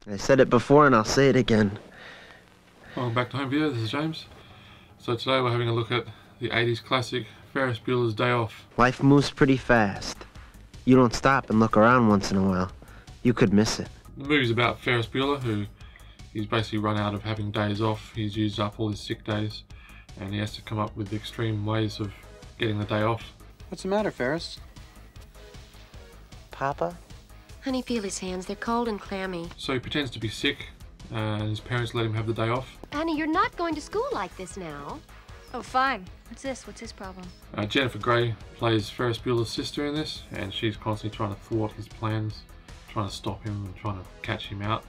I said it before and I'll say it again. Welcome back to Home Video, this is James. So today we're having a look at the 80s classic Ferris Bueller's Day Off. Life moves pretty fast. You don't stop and look around once in a while. You could miss it. The movie's about Ferris Bueller, who he's basically run out of having days off. He's used up all his sick days and he has to come up with extreme ways of getting the day off. What's the matter, Ferris? Papa? Honey, feel his hands. They're cold and clammy. So he pretends to be sick and his parents let him have the day off. Honey, you're not going to school like this now. Oh, fine. What's this? What's his problem? Jennifer Grey plays Ferris Bueller's sister in this, and she's constantly trying to thwart his plans, trying to stop him and trying to catch him out.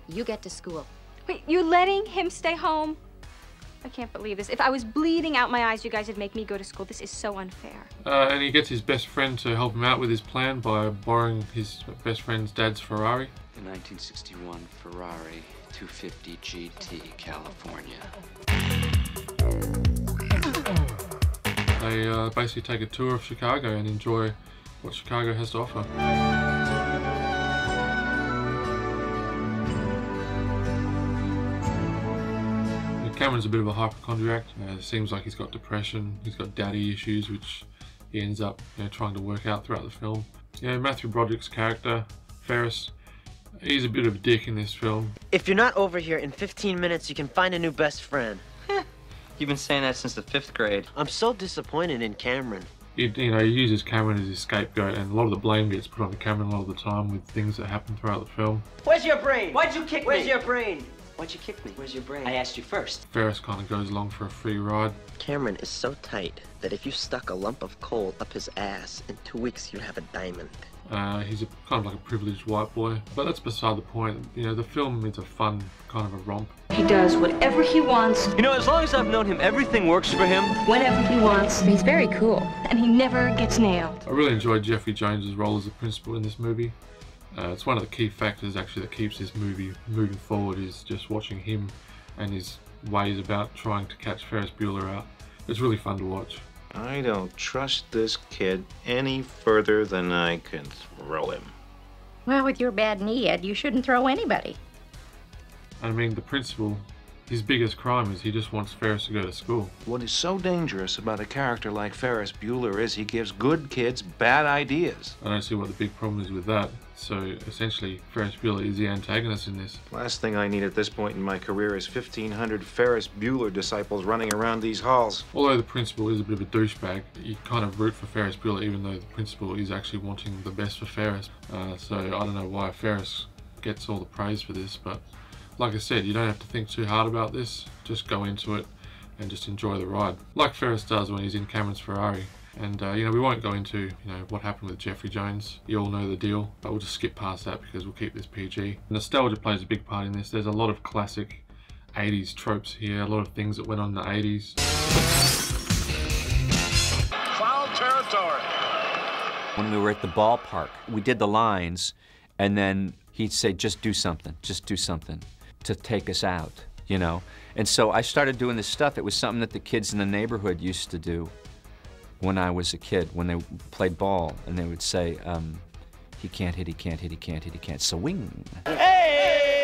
You get to school. Wait, you're letting him stay home? I can't believe this. If I was bleeding out my eyes, you guys would make me go to school. This is so unfair. And he gets his best friend to help him out with his plan by borrowing his best friend's dad's Ferrari. The 1961 Ferrari 250 GT, California. They basically take a tour of Chicago and enjoy what Chicago has to offer. Cameron's a bit of a hypochondriac. It seems like he's got depression, he's got daddy issues, which he ends up trying to work out throughout the film. Matthew Broderick's character, Ferris, he's a bit of a dick in this film. If you're not over here in 15 minutes, you can find a new best friend. You've been saying that since the 5th grade. I'm so disappointed in Cameron. He uses Cameron as his scapegoat, and a lot of the blame gets put on Cameron a lot of the time with things that happen throughout the film. Where's your brain? Why'd you kick me? Where's your brain? Why'd you kick me? Where's your brain? I asked you first. Ferris kind of goes along for a free ride. Cameron is so tight that if you stuck a lump of coal up his ass, in 2 weeks you'd have a diamond. He's kind of like a privileged white boy, but that's beside the point. The film is a fun kind of a romp. He does whatever he wants, As long as I've known him, everything works for him. whenever he wants, He's very cool. and he never gets nailed. I really enjoyed Jeffrey Jones's role as the principal in this movie. It's one of the key factors actually that keeps this movie moving forward, is just watching him and his ways about trying to catch Ferris Bueller out. It's really fun to watch. I don't trust this kid any further than I can throw him. Well, with your bad knee, Ed, you shouldn't throw anybody. I mean, the principal, his biggest crime is he just wants Ferris to go to school. What is so dangerous about a character like Ferris Bueller is he gives good kids bad ideas. I don't see what the big problem is with that. So essentially, Ferris Bueller is the antagonist in this. Last thing I need at this point in my career is 1,500 Ferris Bueller disciples running around these halls. Although the principal is a bit of a douchebag, you kind of root for Ferris Bueller even though the principal is actually wanting the best for Ferris. So I don't know why Ferris gets all the praise for this, but like I said, you don't have to think too hard about this. Just go into it and just enjoy the ride. Like Ferris does when he's in Cameron's Ferrari. And we won't go into what happened with Jeffrey Jones. You all know the deal, but we'll just skip past that because we'll keep this PG. Nostalgia plays a big part in this. There's a lot of classic 80s tropes here, a lot of things that went on in the 80s. Foul territory. When we were at the ballpark, we did the lines, and then he'd say, just do something to take us out, And so I started doing this stuff. It was something that the kids in the neighborhood used to do when I was a kid, when they played ball, and they would say, he can't hit, he can't hit, he can't hit, he can't swing. Hey!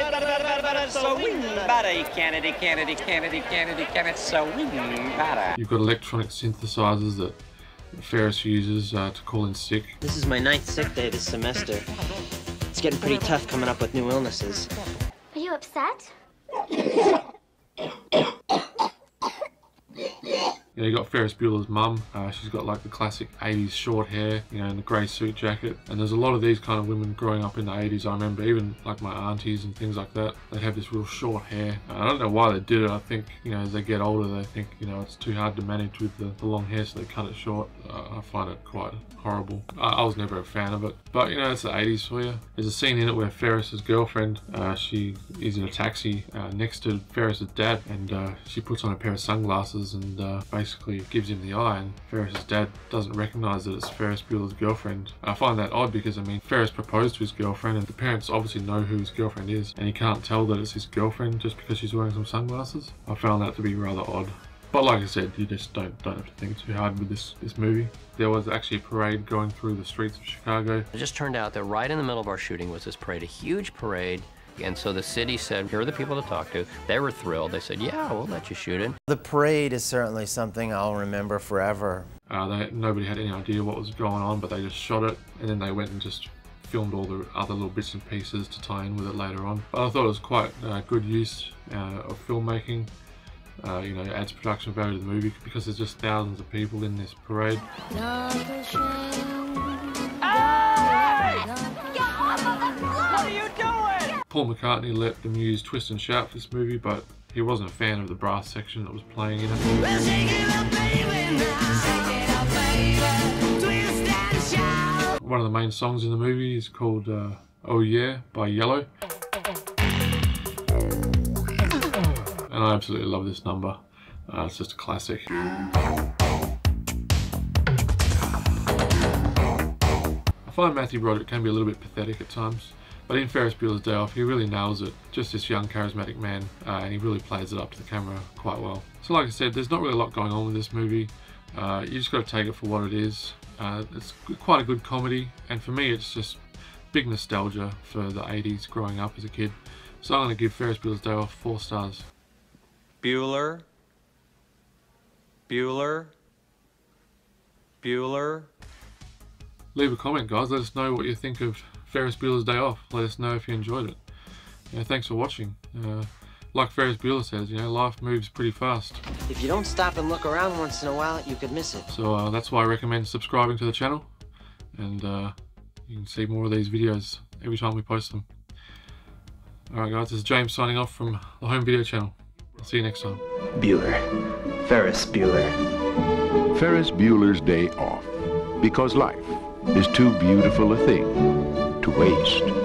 Swing, bada. He can't hit, he can't hit, he can't hit, he can't hit, he can't hit, swing, bada. You've got electronic synthesizers that Ferris uses to call in sick. This is my 9th sick day this semester. It's getting pretty tough coming up with new illnesses. Are you upset? You got Ferris Bueller's mum. She's got like the classic 80s short hair, and the grey suit jacket. And there's a lot of these kind of women growing up in the 80s. I remember even like my aunties and things like that. They'd have this real short hair. I don't know why they did it. I think, as they get older, they think, it's too hard to manage with the long hair, so they cut it short. I find it quite horrible. I was never a fan of it. But, it's the 80s for you. There's a scene in it where Ferris's girlfriend, she is in a taxi next to Ferris's dad, and she puts on a pair of sunglasses and basically gives him the eye, and Ferris's dad doesn't recognize that it's Ferris Bueller's girlfriend. I find that odd because, Ferris proposed to his girlfriend, and the parents obviously know who his girlfriend is, and he can't tell that it's his girlfriend just because she's wearing some sunglasses. I found that to be rather odd. But like I said, you just don't have to think too hard with this movie. There was actually a parade going through the streets of Chicago. It just turned out that right in the middle of our shooting was this parade, a huge parade And so the city said, here are the people to talk to. They were thrilled. They said, yeah, we'll let you shoot it. The parade is certainly something I'll remember forever. Nobody had any idea what was going on, but they just shot it, and then they went and just filmed all the other little bits and pieces to tie in with it later on. But I thought it was quite good use of filmmaking. You know, adds production value to the movie because there's just thousands of people in this parade. Hey! What are you doing? Paul McCartney let the muse twist and shout for this movie, but he wasn't a fan of the brass section that was playing in it. One of the main songs in the movie is called Oh Yeah by Yellow. And I absolutely love this number. It's just a classic. I find Matthew Broderick can be a little bit pathetic at times, but in Ferris Bueller's Day Off, he really nails it. Just this young, charismatic man, and he really plays it up to the camera quite well. So like I said, there's not really a lot going on with this movie. You just got to take it for what it is. It's quite a good comedy, and for me it's just big nostalgia for the 80s growing up as a kid. So I'm going to give Ferris Bueller's Day Off 4 stars. Bueller. Bueller. Bueller. Leave a comment, guys. Let us know what you think of Ferris Bueller's Day Off. Let us know if you enjoyed it. Thanks for watching. Like Ferris Bueller says, you know, life moves pretty fast. If you don't stop and look around once in a while, you could miss it. So that's why I recommend subscribing to the channel, and you can see more of these videos every time we post them. Alright guys, this is James signing off from the Home Video Channel. I'll see you next time. Bueller. Ferris Bueller. Ferris Bueller's Day Off. Because life is too beautiful a thing to waste.